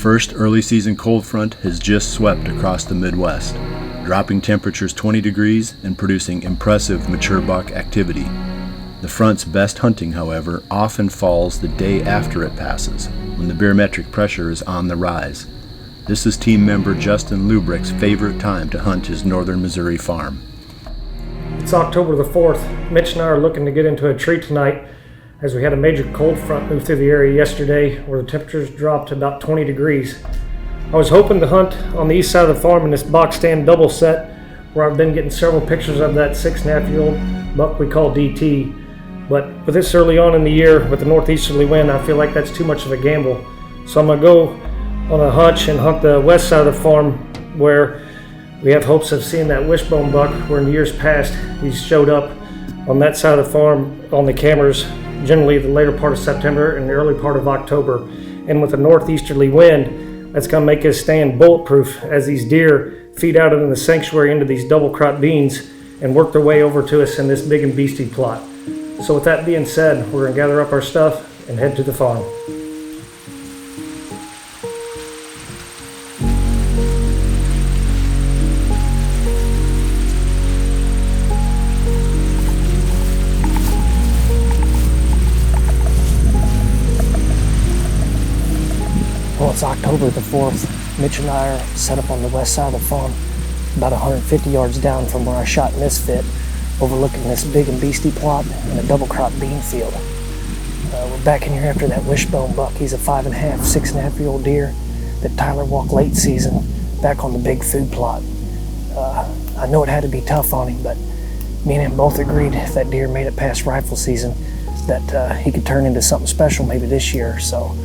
first early season cold front has just swept across the Midwest, dropping temperatures 20 degrees and producing impressive mature buck activity. The front's best hunting, however, often falls the day after it passes, when the barometric pressure is on the rise. This is team member Justin Luebrecht's favorite time to hunt his northern Missouri farm. It's October the 4th. Mitch and I are looking to get into a tree tonight as we had a major cold front move through the area yesterday where the temperatures dropped to about 20 degrees. I was hoping to hunt on the east side of the farm in this box stand double set where I've been getting several pictures of that 6.5-year-old buck we call DT. But with this early on in the year with the northeasterly wind, I feel like that's too much of a gamble. So I'm going to go on a hunch and hunt the west side of the farm where we have hopes of seeing that Wishbone buck, where in years past he's showed up on that side of the farm on the cameras, generally the later part of September and the early part of October. And with a northeasterly wind, that's going to make his stand bulletproof as these deer feed out in the sanctuary into these double crop beans and work their way over to us in this big and beastie plot. So with that being said, we're going to gather up our stuff and head to the farm. Well, it's October the 4th. Mitch and I are set up on the west side of the farm, about 150 yards down from where I shot Misfit, overlooking this big and beastie plot and a double crop bean field. We're back in here after that Wishbone buck. He's a 6.5-year-old deer that Tyler walked late season back on the big food plot. I know it had to be tough on him, but me and him both agreed if that deer made it past rifle season that he could turn into something special maybe this year. So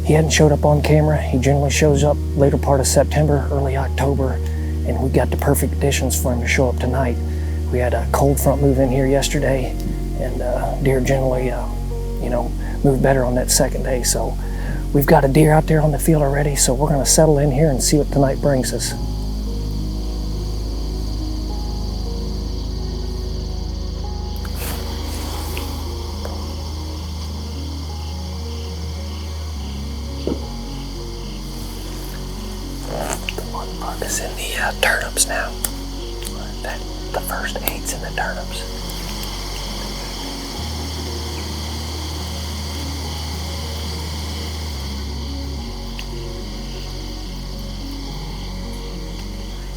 he hadn't showed up on camera. He generally shows up later part of September, early October, and we got the perfect conditions for him to show up tonight. We had a cold front move in here yesterday, and deer generally, move better on that second day. So we've got a deer out there on the field already, so we're going to settle in here and see what tonight brings us. The one buck is in the turnips now. The first eight's in the turnips.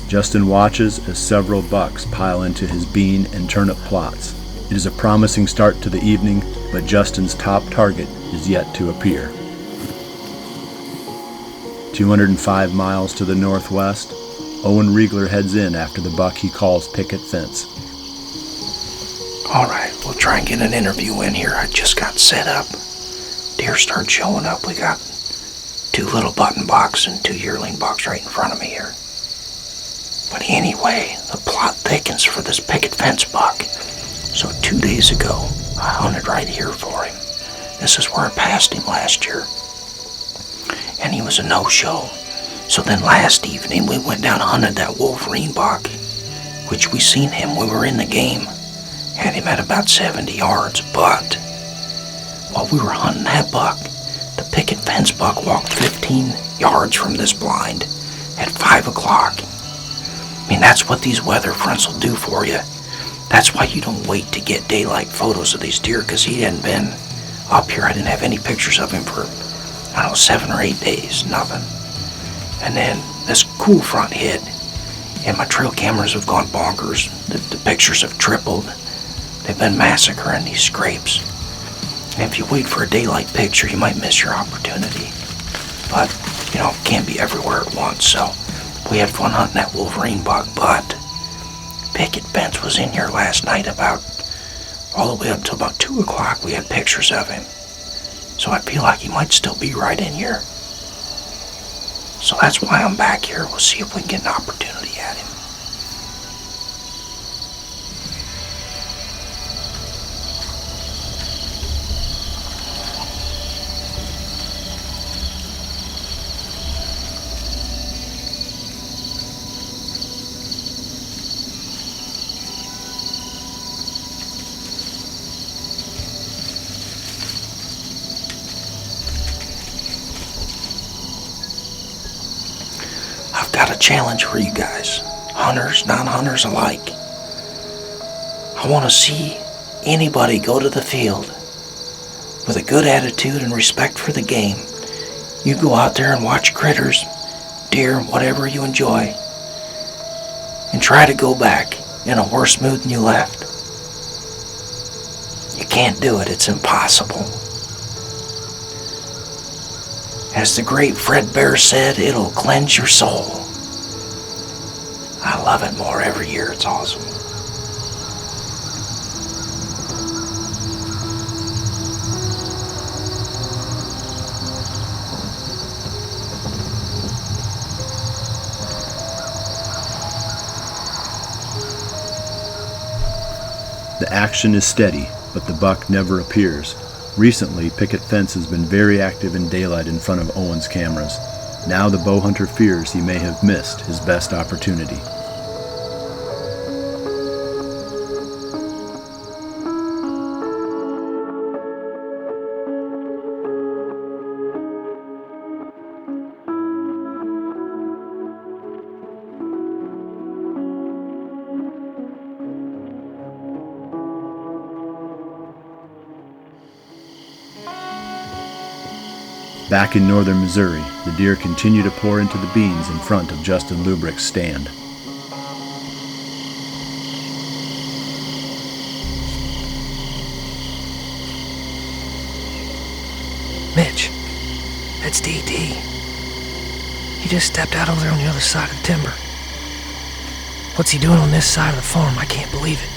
Justin watches as several bucks pile into his bean and turnip plots. It is a promising start to the evening, but Justin's top target is yet to appear. 205 miles to the northwest, Owen Reigler heads in after the buck he calls Picket Fence. All right, we'll try and get an interview in here. I just got set up. Deer start showing up. We got 2 little button bucks and 2 yearling bucks right in front of me here. But anyway, the plot thickens for this Picket Fence buck. So 2 days ago, I hunted right here for him. This is where I passed him last year. And he was a no-show. So then last evening we went down and hunted that Wolverine buck, which we seen him when we were in the game. Had him at about 70 yards, but while we were hunting that buck, the Picket Fence buck walked 15 yards from this blind at 5 o'clock. I mean, that's what these weather fronts will do for you. That's why you don't wait to get daylight photos of these deer, because he hadn't been up here. I didn't have any pictures of him for, 7 or 8 days, nothing. And then this cool front hit, and my trail cameras have gone bonkers. The pictures have tripled. They've been massacring these scrapes. And if you wait for a daylight picture, you might miss your opportunity. But, can't be everywhere at once, so we had fun hunting that Wolverine buck, but Picket Fence was in here last night all the way up till about 2 o'clock. We had pictures of him. So I feel like he might still be right in here. So that's why I'm back here. We'll see if we can get an opportunity at him. got a challenge for you guys, hunters, non-hunters alike. I want to see anybody go to the field with a good attitude and respect for the game. You go out there and watch critters, deer, whatever you enjoy, and try to go back in a worse mood than you left. You can't do it. It's impossible. As the great Fred Bear said, it'll cleanse your soul. I love it more every year. It's awesome. The action is steady, but the buck never appears. Recently, Picket Fence has been very active in daylight in front of Owen's cameras. Now the bow hunter fears he may have missed his best opportunity. Back in northern Missouri, the deer continue to pour into the beans in front of Justin Luebrecht's stand. Mitch, that's DT. He just stepped out over there on the other side of the timber. What's he doing on this side of the farm? I can't believe it.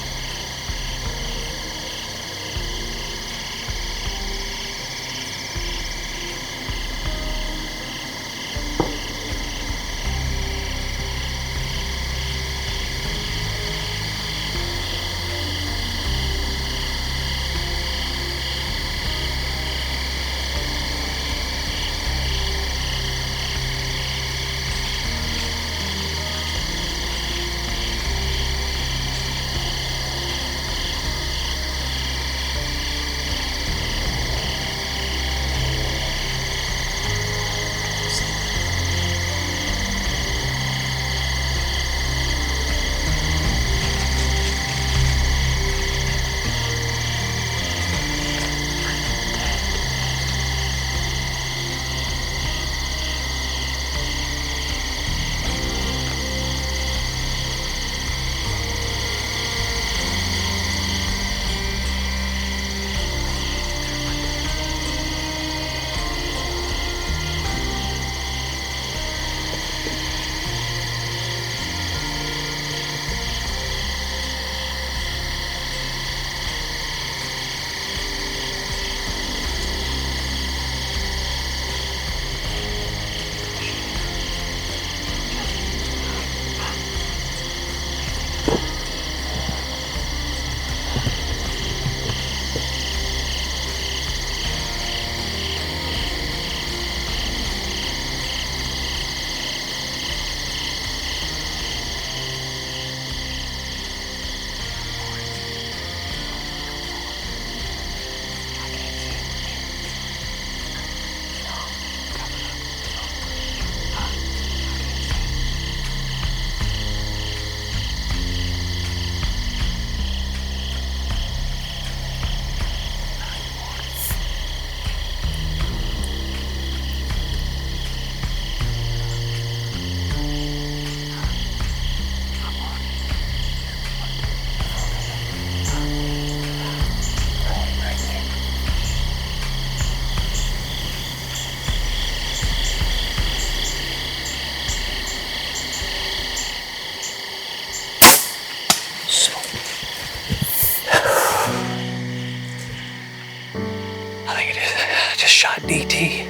DT.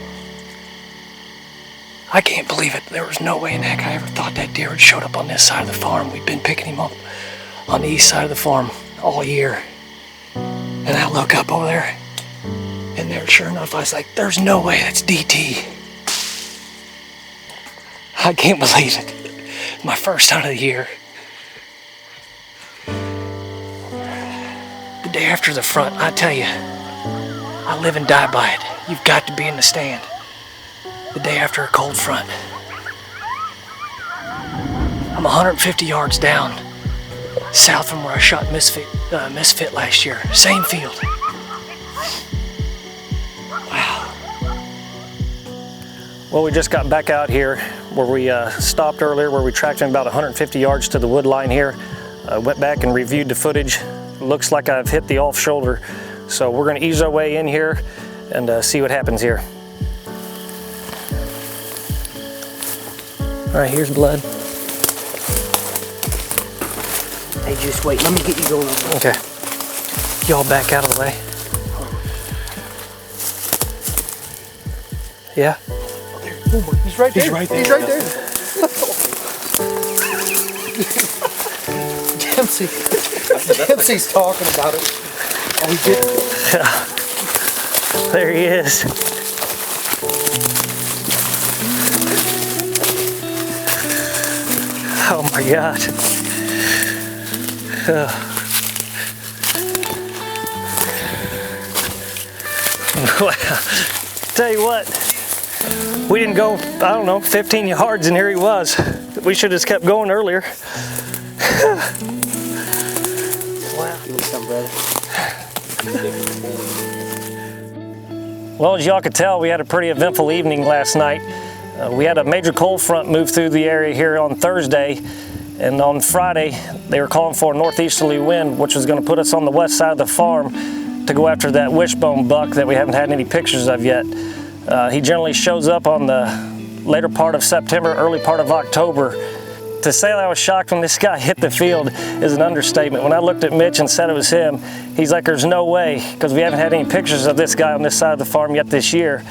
I can't believe it. There was no way in heck I ever thought that deer had showed up on this side of the farm. We'd been picking him up on the east side of the farm all year. And I look up over there, and there, sure enough, I was like, there's no way that's DT. I can't believe it. My first hunt of the year. The day after the front, I tell you, I live and die by it. You've got to be in the stand the day after a cold front. I'm 150 yards down, south from where I shot Misfit last year. Same field. Wow. Well, we just got back out here where we stopped earlier, where we tracked him about 150 yards to the wood line here. Went back and reviewed the footage. Looks like I've hit the off shoulder. So we're gonna ease our way in here and see what happens here. All right, here's blood. Hey, just wait. Let me get you going over. Okay. Y'all back out of the way. Yeah? Oh, there. Oh, he's right there. He's right there. He's right there. Dempsey's talking about it. Oh, he did. There he is. Oh my God. Wow. Tell you what, we didn't go, I don't know, 15 yards and here he was. We should have just kept going earlier. Wow. Give me some, brother. Well, as y'all could tell, we had a pretty eventful evening last night. We had a major cold front move through the area here on Thursday, and on Friday they were calling for a northeasterly wind, which was going to put us on the west side of the farm to go after that Wishbone buck that we haven't had any pictures of yet. He generally shows up on the later part of September, early part of October. To say that I was shocked when this guy hit the field is an understatement. When I looked at Mitch and said it was him, he's like, there's no way, because we haven't had any pictures of this guy on this side of the farm yet this year.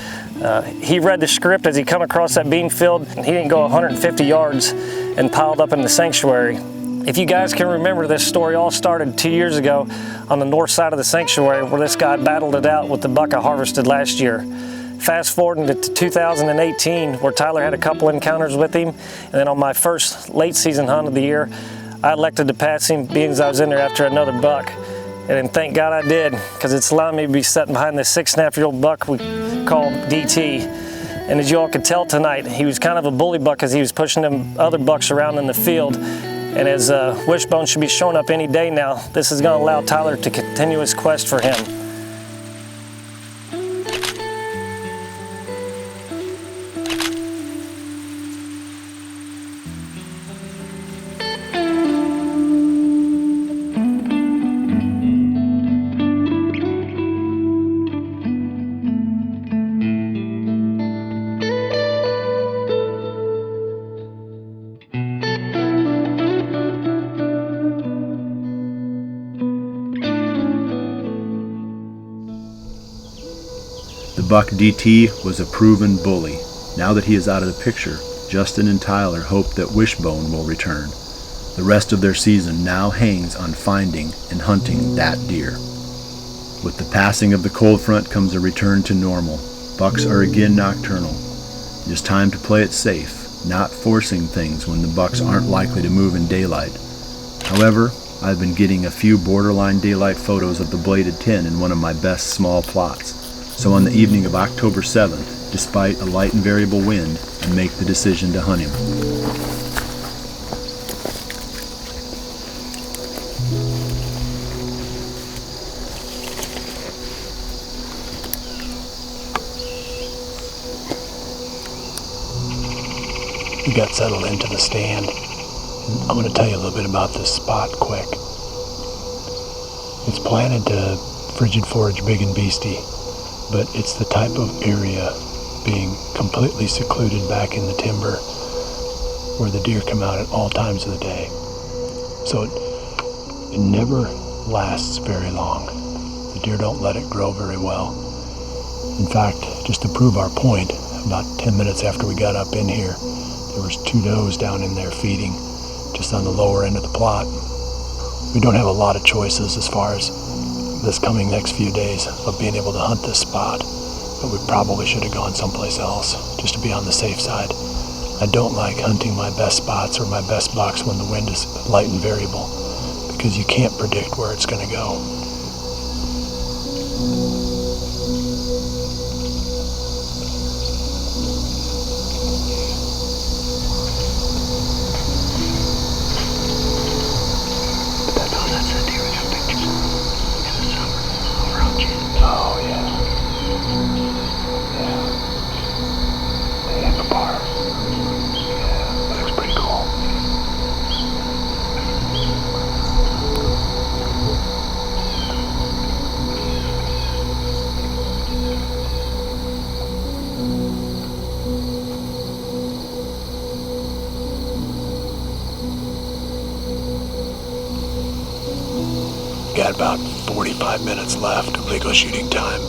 He read the script as he come across that bean field, and he didn't go 150 yards and piled up in the sanctuary. If you guys can remember, this story all started 2 years ago on the north side of the sanctuary where this guy battled it out with the buck I harvested last year. Fast forwarding to 2018, where Tyler had a couple encounters with him, and then on my first late season hunt of the year, I elected to pass him, being as I was in there after another buck. And thank God I did, because it's allowed me to be sitting behind this 6.5-year-old buck we call DT. And as you all could tell tonight, he was kind of a bully buck as he was pushing them other bucks around in the field. And as Wishbone should be showing up any day now, this is going to allow Tyler to continue his quest for him. The buck DT was a proven bully. Now that he is out of the picture, Justin and Tyler hope that Wishbone will return. The rest of their season now hangs on finding and hunting that deer. With the passing of the cold front comes a return to normal. Bucks are again nocturnal. It is time to play it safe, not forcing things when the bucks aren't likely to move in daylight. However, I've been getting a few borderline daylight photos of the bladed 10 in one of my best small plots. So on the evening of October 7th, despite a light and variable wind, I make the decision to hunt him. We got settled into the stand. I'm going to tell you a little bit about this spot quick. It's planted to Frigid Forage big and beastie, but it's the type of area being completely secluded back in the timber where the deer come out at all times of the day. So it never lasts very long. The deer don't let it grow very well. In fact, just to prove our point, about 10 minutes after we got up in here, there was 2 does down in there feeding just on the lower end of the plot. We don't have a lot of choices as far as this coming next few days of being able to hunt this spot, but we probably should have gone someplace else just to be on the safe side. I don't like hunting my best spots or my best bucks when the wind is light and variable, because you can't predict where it's going to go. got about 45 minutes left of legal shooting time,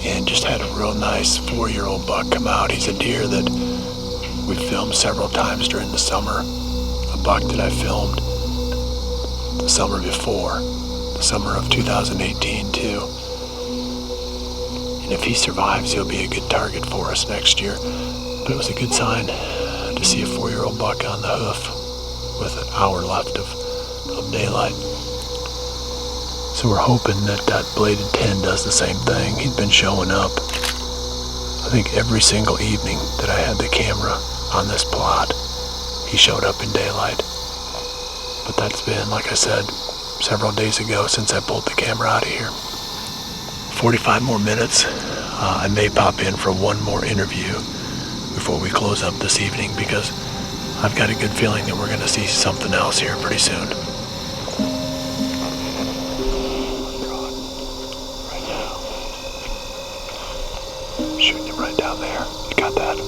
and just had a real nice 4-year-old buck come out. He's a deer that we filmed several times during the summer, a buck that I filmed the summer before, the summer of 2018 too. And if he survives, he'll be a good target for us next year. But it was a good sign to see a 4-year-old buck on the hoof with an hour left of daylight. So we're hoping that that bladed 10 does the same thing. He's been showing up, I think, every single evening that I had the camera on this plot. He showed up in daylight. But that's been, like I said, several days ago since I pulled the camera out of here. 45 more minutes. I may pop in for one more interview before we close up this evening, because I've got a good feeling that we're going to see something else here pretty soon. Right now. I'm shooting him right down there. You got that?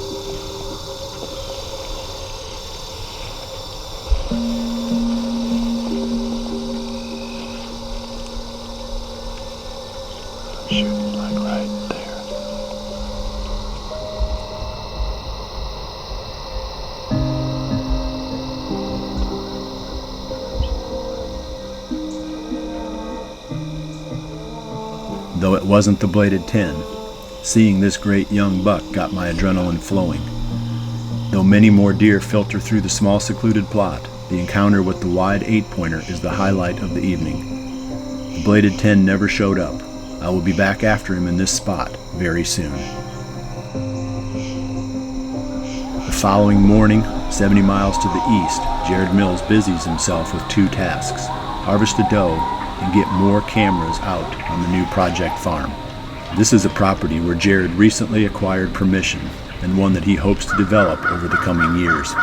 Shooting like right there. Though it wasn't the bladed 10, seeing this great young buck got my adrenaline flowing. Though many more deer filter through the small secluded plot, the encounter with the wide 8-pointer is the highlight of the evening. The bladed 10 never showed up. I will be back after him in this spot very soon. The following morning, 70 miles to the east, Jared Mills busies himself with 2 tasks: harvest a doe and get more cameras out on the new project farm. This is a property where Jared recently acquired permission, and one that he hopes to develop over the coming years.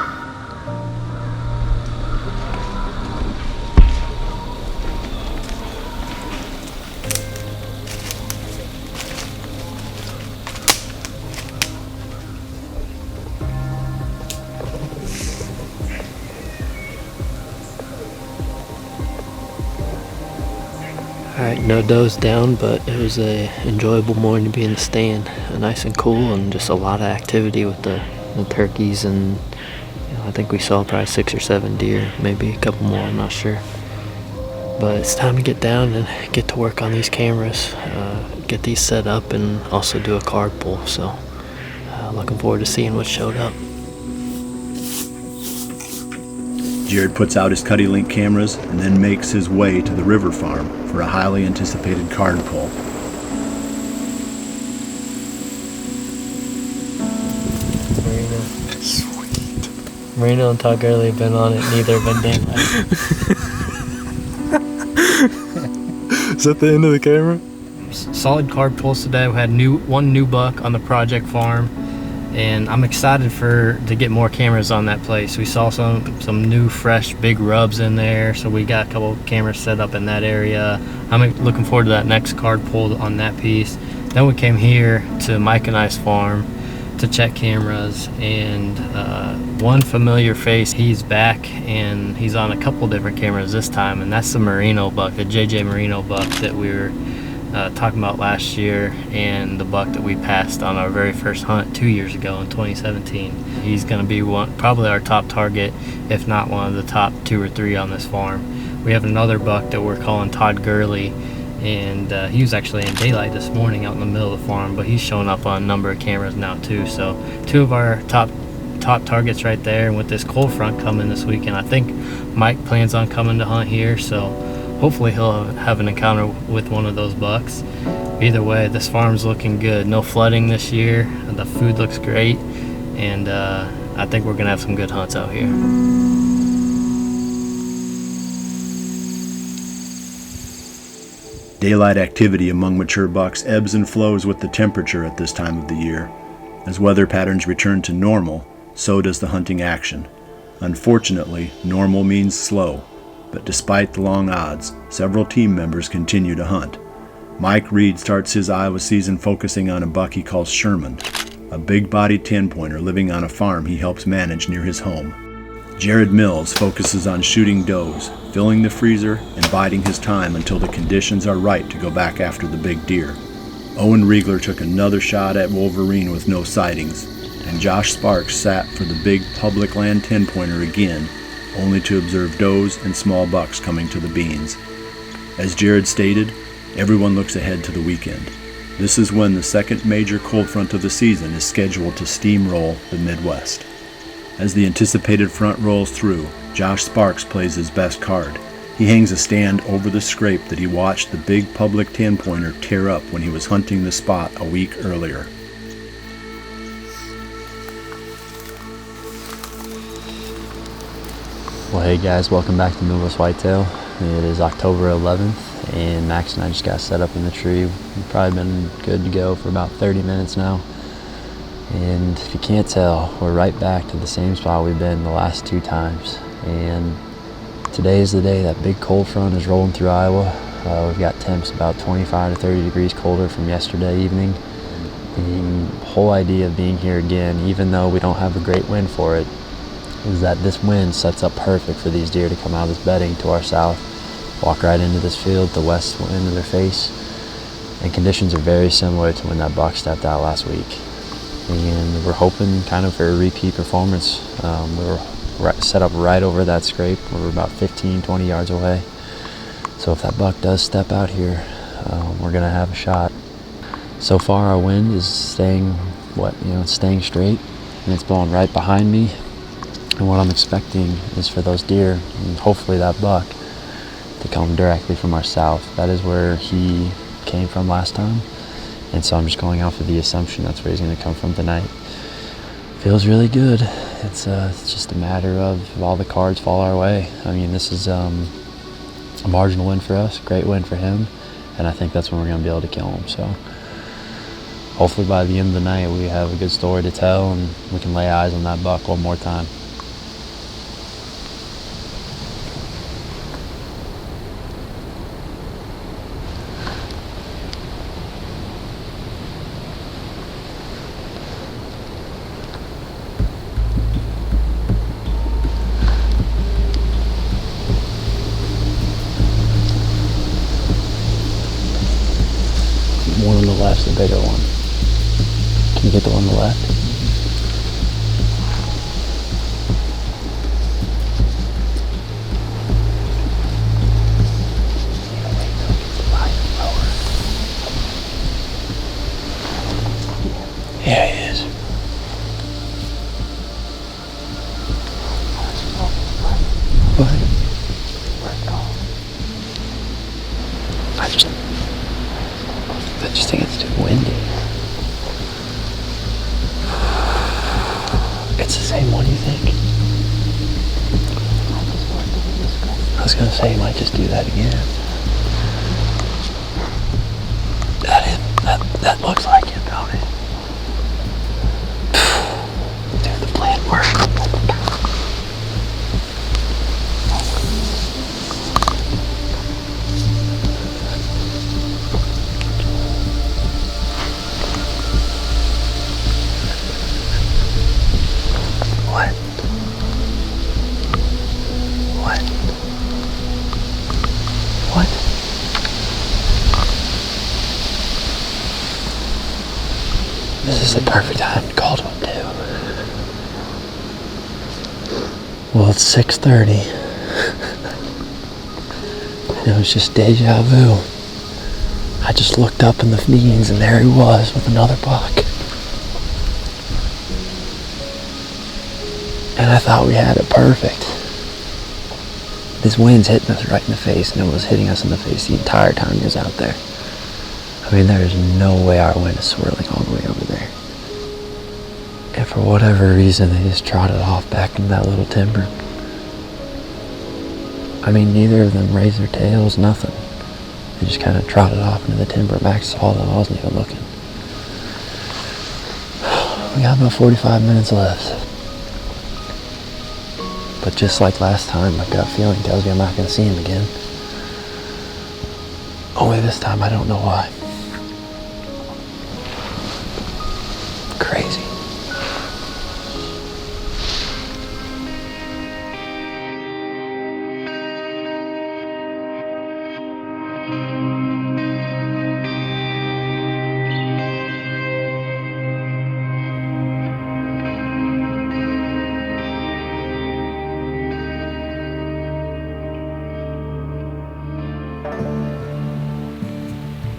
Alright, no does down, but it was a enjoyable morning to be in the stand. Nice and cool, and just a lot of activity with the turkeys, and I think we saw probably 6 or 7 deer, maybe a couple more, I'm not sure. But it's time to get down and get to work on these cameras, get these set up, and also do a card pull. So looking forward to seeing what showed up. Jared puts out his Cuddy Link cameras and then makes his way to the river farm for a highly anticipated card pull. Marino. Sweet. Marino and Todd Gurley have been on it, neither have been daylight. Is that the end of the camera? Solid card pulls today. We had one new buck on the project farm, and I'm excited to get more cameras on that place. We saw some new fresh big rubs in there, so we got a couple cameras set up in that area. I'm looking forward to that next card pull on that piece. Then we came here to Mike and I's farm to check cameras, and one familiar face, he's back, and he's on a couple different cameras this time, and that's the Marino buck, the JJ Marino buck that we were talking about last year, and the buck that we passed on our very first hunt 2 years ago in 2017. He's going to be probably our top target, if not one of the top 2 or 3 on this farm. We have another buck that we're calling Todd Gurley, and he was actually in daylight this morning out in the middle of the farm, but he's showing up on a number of cameras now too. So 2 of our top targets right there, and with this cold front coming this weekend, I think Mike plans on coming to hunt here, so hopefully he'll have an encounter with one of those bucks. Either way, this farm's looking good. No flooding this year. The food looks great, and I think we're gonna have some good hunts out here. Daylight activity among mature bucks ebbs and flows with the temperature at this time of the year. As weather patterns return to normal, so does the hunting action. Unfortunately, normal means slow, but despite the long odds, several team members continue to hunt. Mike Reed starts his Iowa season focusing on a buck he calls Sherman, a big-bodied 10-pointer living on a farm he helps manage near his home. Jared Mills focuses on shooting does, filling the freezer and biding his time until the conditions are right to go back after the big deer. Owen Reigler took another shot at Wolverine with no sightings, and Josh Sparks sat for the big public land 10-pointer again, only to observe does and small bucks coming to the beans. As Jared stated, everyone looks ahead to the weekend. This is when the second major cold front of the season is scheduled to steamroll the Midwest. As the anticipated front rolls through, Josh Sparks plays his best card. He hangs a stand over the scrape that he watched the big public 10-pointer tear up when he was hunting the spot a week earlier. Well, hey guys, welcome back to Midwest Whitetail. It is October 11th, and Max and I just got set up in the tree. We've probably been good to go for about 30 minutes now. And if you can't tell, we're right back to the same spot we've been the last 2 times. And today is the day that big cold front is rolling through Iowa. We've got temps about 25 to 30 degrees colder from yesterday evening. The whole idea of being here again, even though we don't have a great wind for it, is that this wind sets up perfect for these deer to come out of this bedding to our south, walk right into this field, the west wind in their face. And conditions are very similar to when that buck stepped out last week. And we're hoping kind of for a repeat performance. We're set up right over that scrape. We're about 15-20 yards away. So if that buck does step out here, we're gonna have a shot. So far our wind is staying staying straight, and it's blowing right behind me. And what I'm expecting is for those deer, and hopefully that buck, to come directly from our south. That is where he came from last time. And so I'm just going off of the assumption that's where he's going to come from tonight. Feels really good. It's just a matter of if all the cards fall our way. I mean, this is a marginal win for us, great win for him, and I think that's when we're going to be able to kill him. So hopefully by the end of the night we have a good story to tell and we can lay eyes on that buck one more time. One on the left's the bigger one. Can you get the one on the left? Yeah, he is. What? I just think it's too windy. It's the same one, you think? I was gonna say he might just do that again. That looks like it, don't it? Dude, the plan worked. What? This is the perfect time to call to him too. Well, it's 6:30. And it was just deja vu. I just looked up in the beans and there he was with another buck. And I thought we had it perfect. This wind's hitting us right in the face, and it was hitting us in the face the entire time he was out there. I mean, there is no way our wind is swirling all the way over there. And for whatever reason, they just trotted off back into that little timber. I mean, neither of them raised their tails, nothing. They just kind of trotted off into the timber. Max saw them, I wasn't even looking. We got about 45 minutes left. But just like last time, my gut feeling tells me I'm not going to see him again. Only this time, I don't know why. Crazy.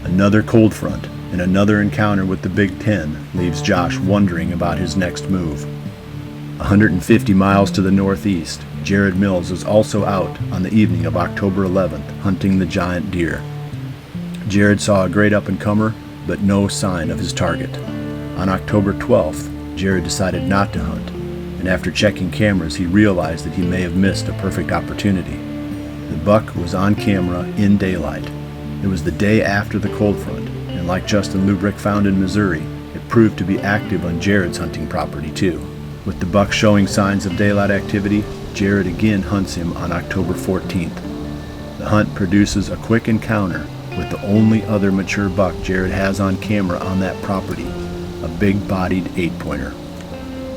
Another cold front and another encounter with the Big Ten leaves Josh wondering about his next move. 150 miles to the northeast, Jared Mills is also out on the evening of October 11th hunting the giant deer. Jared saw a great up-and-comer, but no sign of his target. On October 12th, Jared decided not to hunt, and after checking cameras he realized that he may have missed a perfect opportunity. The buck was on camera in daylight. It was the day after the cold front, and like Justin Luebrecht found in Missouri, it proved to be active on Jared's hunting property too. With the buck showing signs of daylight activity, Jared again hunts him on October 14th. The hunt produces a quick encounter with the only other mature buck Jared has on camera on that property, a big-bodied 8-pointer.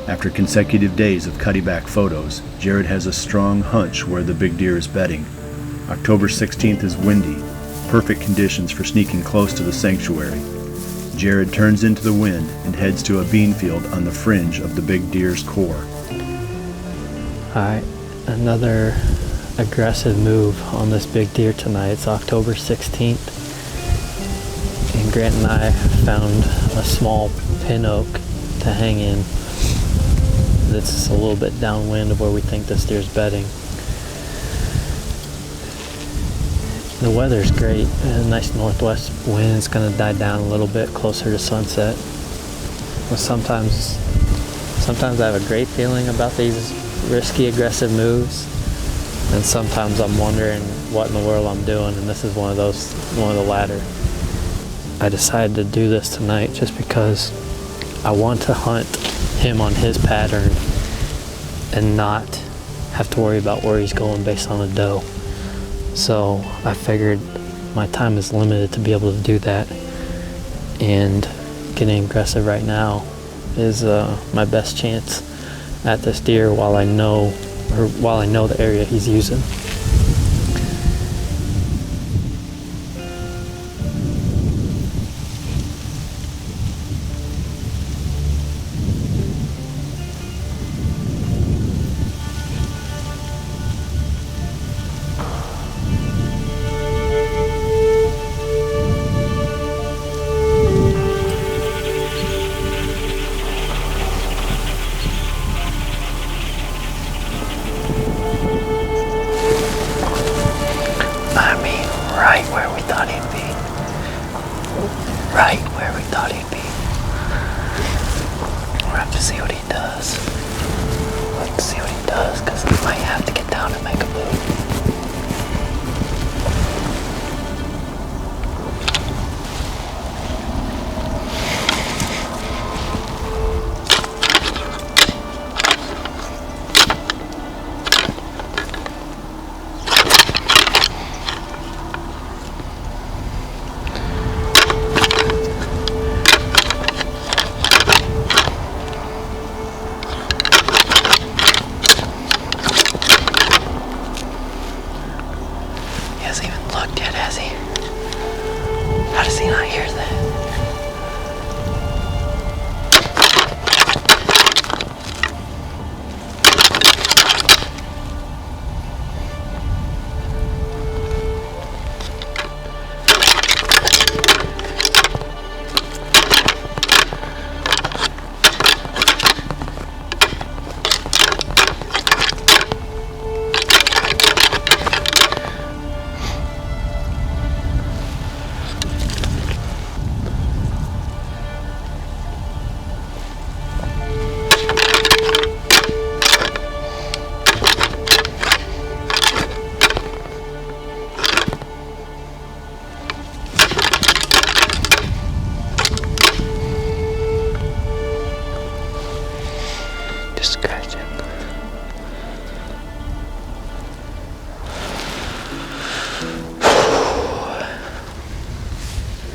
After consecutive days of cutty-back photos, Jared has a strong hunch where the big deer is bedding. October 16th is windy, perfect conditions for sneaking close to the sanctuary. Jared turns into the wind and heads to a bean field on the fringe of the big deer's core. Alright, another aggressive move on this big deer tonight. It's October 16th, and Grant and I found a small pin oak to hang in that's a little bit downwind of where we think this deer's bedding. The weather's great, a nice northwest wind. It's going to die down a little bit closer to sunset. But sometimes I have a great feeling about these risky, aggressive moves, and sometimes I'm wondering what in the world I'm doing, and this is one of the latter. I decided to do this tonight just because I want to hunt him on his pattern and not have to worry about where he's going based on a doe. So I figured my time is limited to be able to do that, and getting aggressive right now is my best chance at this deer while I know the area he's using.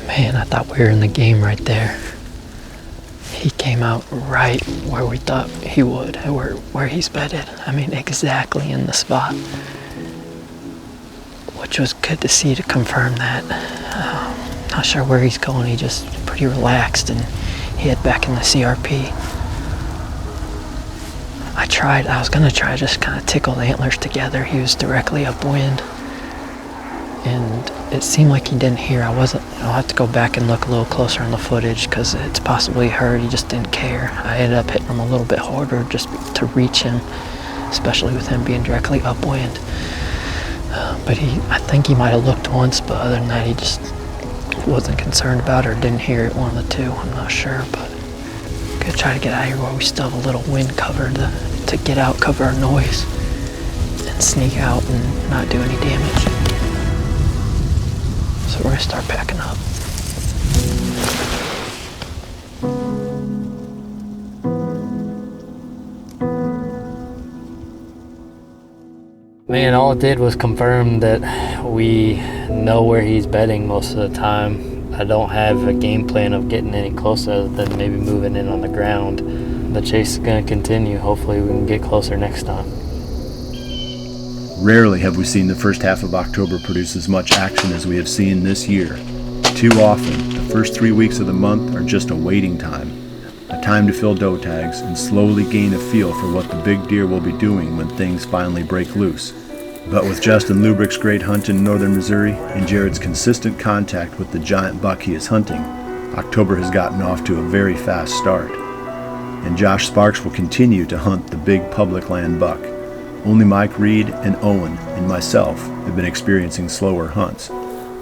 Man, I thought we were in the game right there. He came out right where we thought he would, where he's bedded. I mean, exactly in the spot. which was good to see, to confirm that. Not sure where he's going. He just pretty relaxed, and he hid back in the CRP. I was gonna try just kind of tickle the antlers together. He was directly upwind, and it seemed like he didn't hear. I'll have to go back and look a little closer on the footage, because it's possibly heard. He just didn't care. I ended up hitting him a little bit harder just to reach him, especially with him being directly upwind. But I think he might have looked once, but other than that, he just wasn't concerned about it or didn't hear it, one of the two. I'm not sure, but gonna try to get out of here while we still have a little wind cover to get out, cover our noise, and sneak out and not do any damage. So we're gonna start packing up. Man, all it did was confirm that we know where he's bedding most of the time. I don't have a game plan of getting any closer than maybe moving in on the ground. The chase is going to continue. Hopefully we can get closer next time. Rarely have we seen the first half of October produce as much action as we have seen this year. Too often, the first 3 weeks of the month are just a waiting time, a time to fill doe tags and slowly gain a feel for what the big deer will be doing when things finally break loose. But with Justin Luebrecht's great hunt in northern Missouri and Jared's consistent contact with the giant buck he is hunting, October has gotten off to a very fast start. And Josh Sparks will continue to hunt the big public land buck. Only Mike Reed and Owen and myself have been experiencing slower hunts.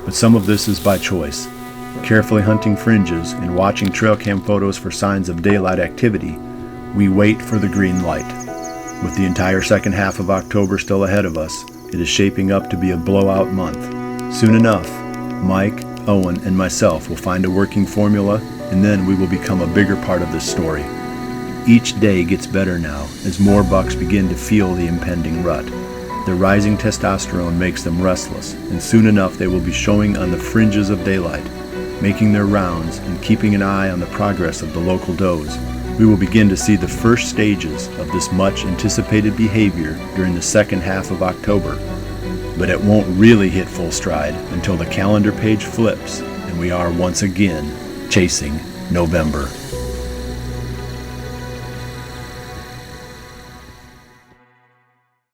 But some of this is by choice. Carefully hunting fringes and watching trail cam photos for signs of daylight activity, we wait for the green light. With the entire second half of October still ahead of us, it is shaping up to be a blowout month. Soon enough, Mike, Owen, and myself will find a working formula, and then we will become a bigger part of this story. Each day gets better now as more bucks begin to feel the impending rut. Their rising testosterone makes them restless, and soon enough they will be showing on the fringes of daylight, making their rounds and keeping an eye on the progress of the local does. We will begin to see the first stages of this much anticipated behavior during the second half of October, but it won't really hit full stride until the calendar page flips and we are once again chasing November.